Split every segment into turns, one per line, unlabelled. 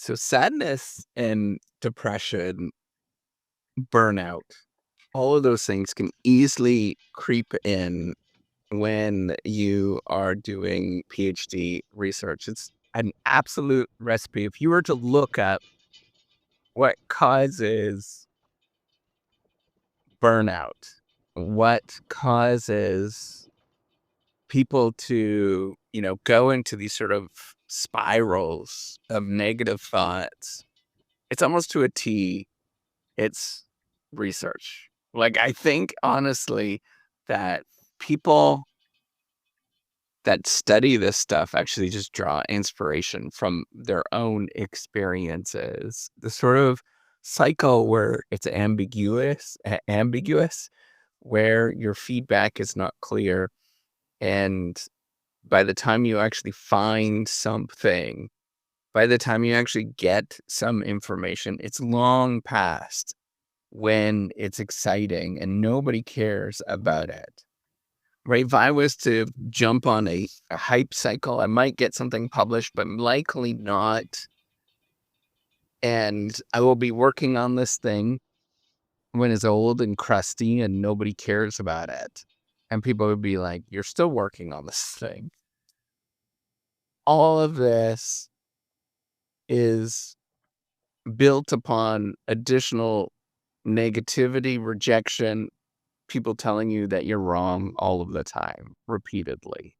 So sadness and depression, burnout, all of those things can easily creep in when you are doing PhD research. It's an absolute recipe. If you were to look up what causes burnout, what causes people to, go into these sort of spirals of negative thoughts, it's almost to a T. It's research. Like, I think honestly that people that study this stuff actually just draw inspiration from their own experiences. The sort of cycle where it's ambiguous, where your feedback is not clear. And by the time you actually find something, by the time you actually get some information, it's long past when it's exciting and nobody cares about it, right? If I was to jump on a hype cycle, I might get something published, but likely not. And I will be working on this thing when it's old and crusty and nobody cares about it. And people would be like, you're still working on this thing. All of this is built upon additional negativity, rejection, people telling you that you're wrong all of the time, repeatedly.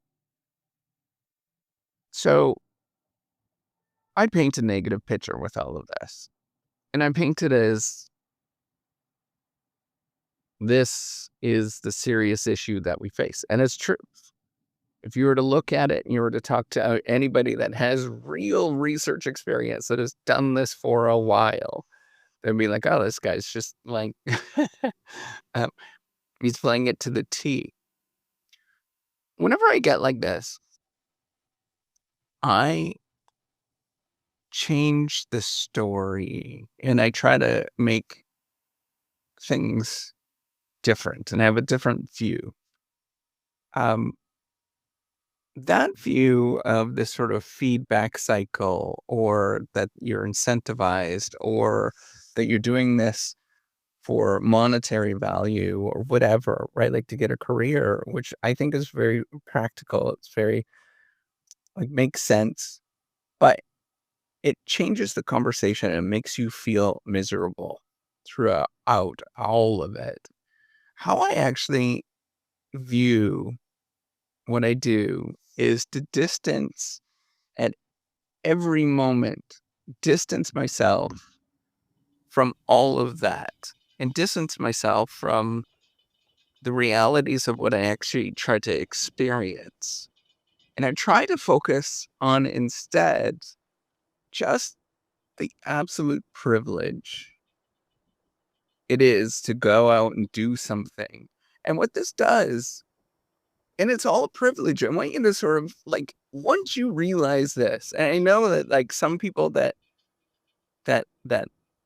So I paint a negative picture with all of this. And I paint it as this is the serious issue that we face. And it's true. If you were to look at it and you were to talk to anybody that has real research experience that has done this for a while, they'd be like, oh, this guy's just like, um, he's playing it to the T. Whenever I get like this, I change the story and I try to make things different and have a different view. Um, that view of this sort of feedback cycle, or that you're incentivized, or that you're doing this for monetary value or whatever, right? Like to get a career, which I think is very practical. It's very like makes sense, but it changes the conversation and makes you feel miserable throughout all of it. How I actually view what I do is to distance at every moment, distance myself from all of that and distance myself from the realities of what I actually try to experience. And I try to focus on instead just the absolute privilege it is to go out and do something. And what this does, and it's all a privilege. I want you to sort of like, once you realize this, and I know that like some people that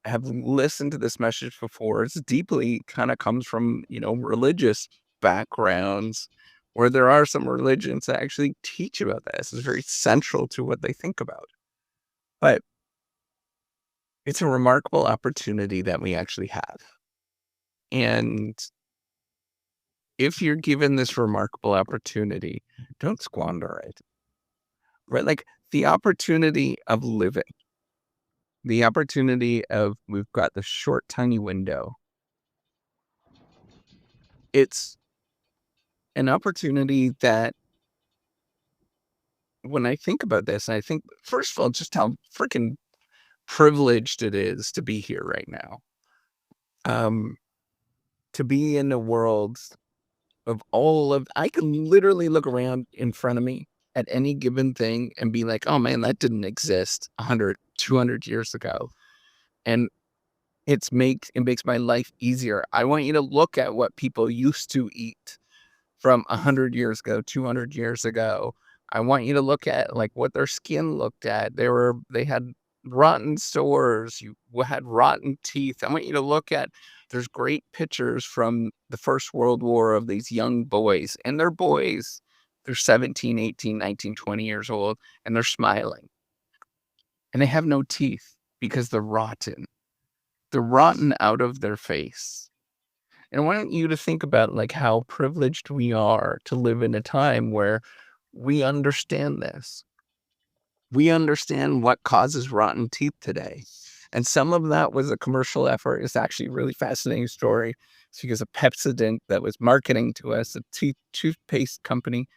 have listened to this message before, it's deeply kind of comes from, religious backgrounds where there are some religions that actually teach about this. It's very central to what they think about. But it's a remarkable opportunity that we actually have. And if you're given this remarkable opportunity, don't squander it, right? Like the opportunity of living, the opportunity of we've got the short, tiny window. It's an opportunity that when I think about this, I think, first of all, just how freaking privileged it is to be here right now. Um, to be in a world of I can literally look around in front of me at any given thing and be like, oh man, that didn't exist 100, 200 years ago. And it makes my life easier. I want you to look at what people used to eat from 100 years ago, 200 years ago. I want you to look at like what their skin looked at. They had rotten sores. You had rotten teeth. I want you to look at, there's great pictures from the First World War of these young boys, and they're boys. They're 17, 18, 19, 20 years old, and they're smiling. and they have no teeth because they're rotten. They're rotten out of their face. And I want you to think about like how privileged we are to live in a time where we understand this. We understand what causes rotten teeth today. And some of that was a commercial effort. It's actually a really fascinating story. It's because of Pepsodent that was marketing to us, a toothpaste company.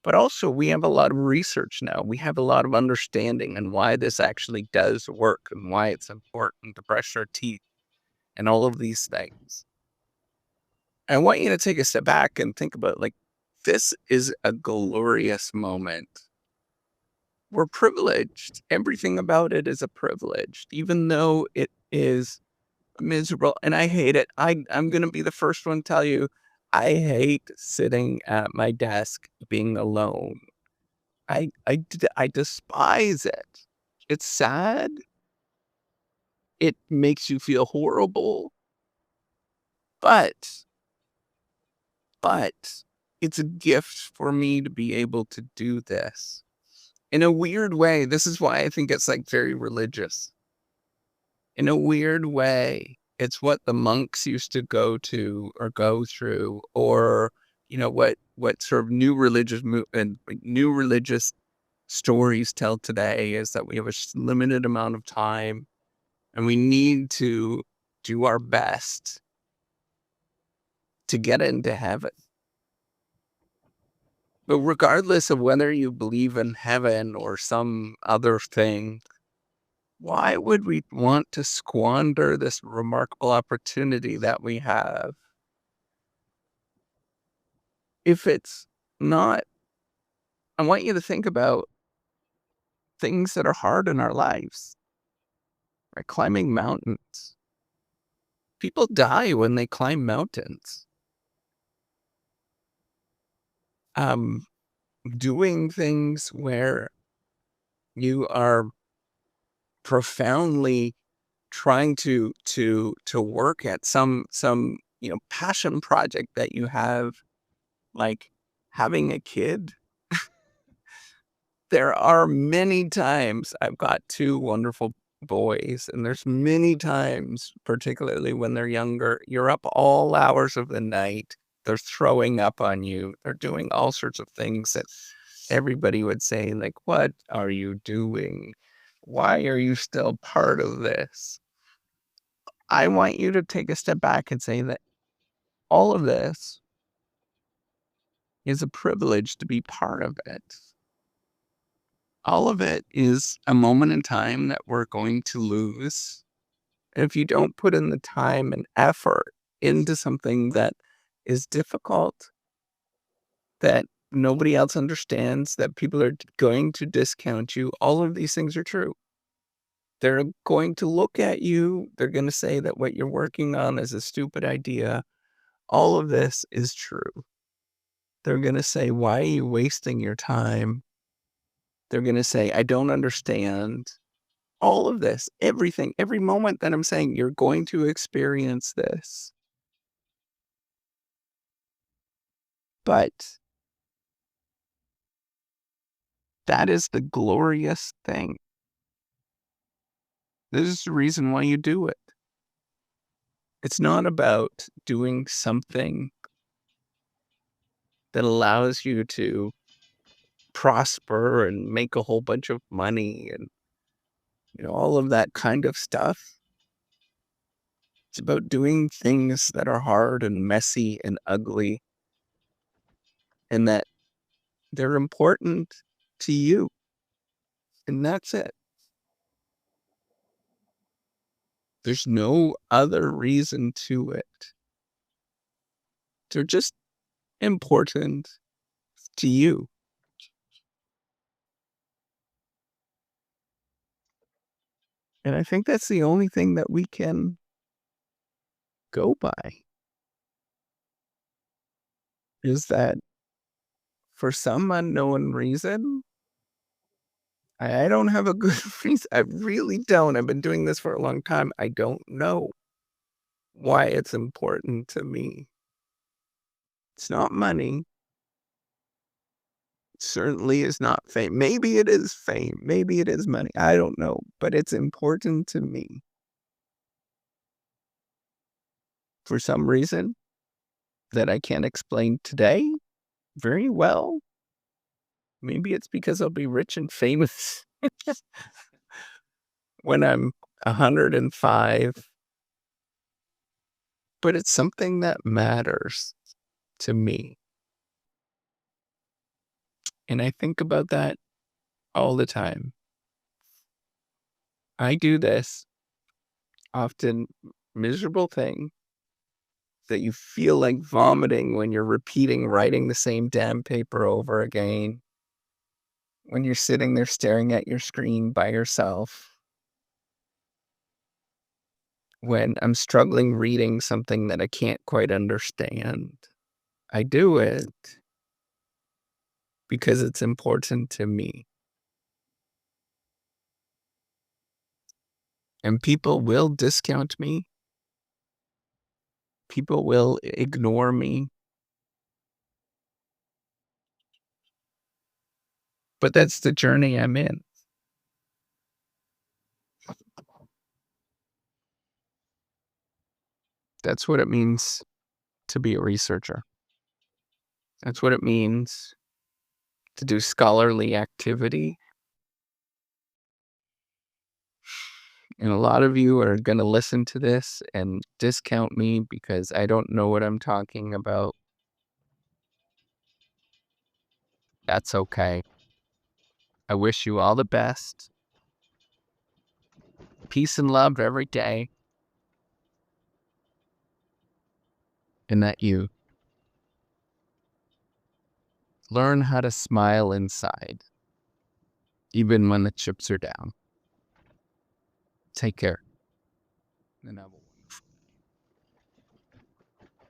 But also, we have a lot of research now. We have a lot of understanding and why this actually does work and why it's important to brush our teeth and all of these things. I want you to take a step back and think about like, this is a glorious moment. We're privileged. Everything about it is a privilege, even though it is miserable. And I hate it. I'm going to be the first one to tell you, I hate sitting at my desk being alone. I despise it. It's sad. It makes you feel horrible, but but it's a gift for me to be able to do this. In a weird way, this is why I think it's like very religious. In a weird way, it's what the monks used to go to or go through, or what sort of new religious stories tell today is that we have a limited amount of time and we need to do our best to get into heaven. But regardless of whether you believe in heaven or some other thing, why would we want to squander this remarkable opportunity that we have if it's not? I want you to think about things that are hard in our lives, like climbing mountains. People die when they climb mountains. Um, Doing things where you are profoundly trying to work at some passion project that you have, like having a kid. There are many times I've got two wonderful boys, and there's many times, particularly when they're younger, you're up all hours of the night. They're throwing up on you. They're doing all sorts of things that everybody would say, like, what are you doing? Why are you still part of this? I want you to take a step back and say that all of this is a privilege to be part of it. All of it is a moment in time that we're going to lose. And if you don't put in the time and effort into something that is difficult, that nobody else understands, that people are going to discount you, all of these things are true. They're going to look at you. They're going to say that what you're working on is a stupid idea. All of this is true. They're going to say, why are you wasting your time? They're going to say, I don't understand. All of this, everything, every moment that I'm saying, you're going to experience this. But that is the glorious thing. This is the reason why you do it. It's not about doing something that allows you to prosper and make a whole bunch of money and all of that kind of stuff. It's about doing things that are hard and messy and ugly and that they're important to you. And that's it. There's no other reason to it. They're just important to you. And I think that's the only thing that we can go by is that for some unknown reason, I don't have a good reason. I really don't. I've been doing this for a long time. I don't know why it's important to me. It's not money. certainly is not fame. Maybe it is fame. Maybe it is money. I don't know, but it's important to me. For some reason that I can't explain today very well. Maybe it's because I'll be rich and famous when I'm 105, but it's something that matters to me. And I think about that all the time. I do this often miserable thing that you feel like vomiting when you're repeating writing the same damn paper over again, when you're sitting there staring at your screen by yourself, when I'm struggling reading something that I can't quite understand. I do it because it's important to me. And people will discount me. People will ignore me. But that's the journey I'm in. That's what it means to be a researcher. That's what it means to do scholarly activity. And a lot of you are going to listen to this and discount me because I don't know what I'm talking about. That's okay. I wish you all the best. Peace and love every day. And that you learn how to smile inside, even when the chips are down. Take care. And have a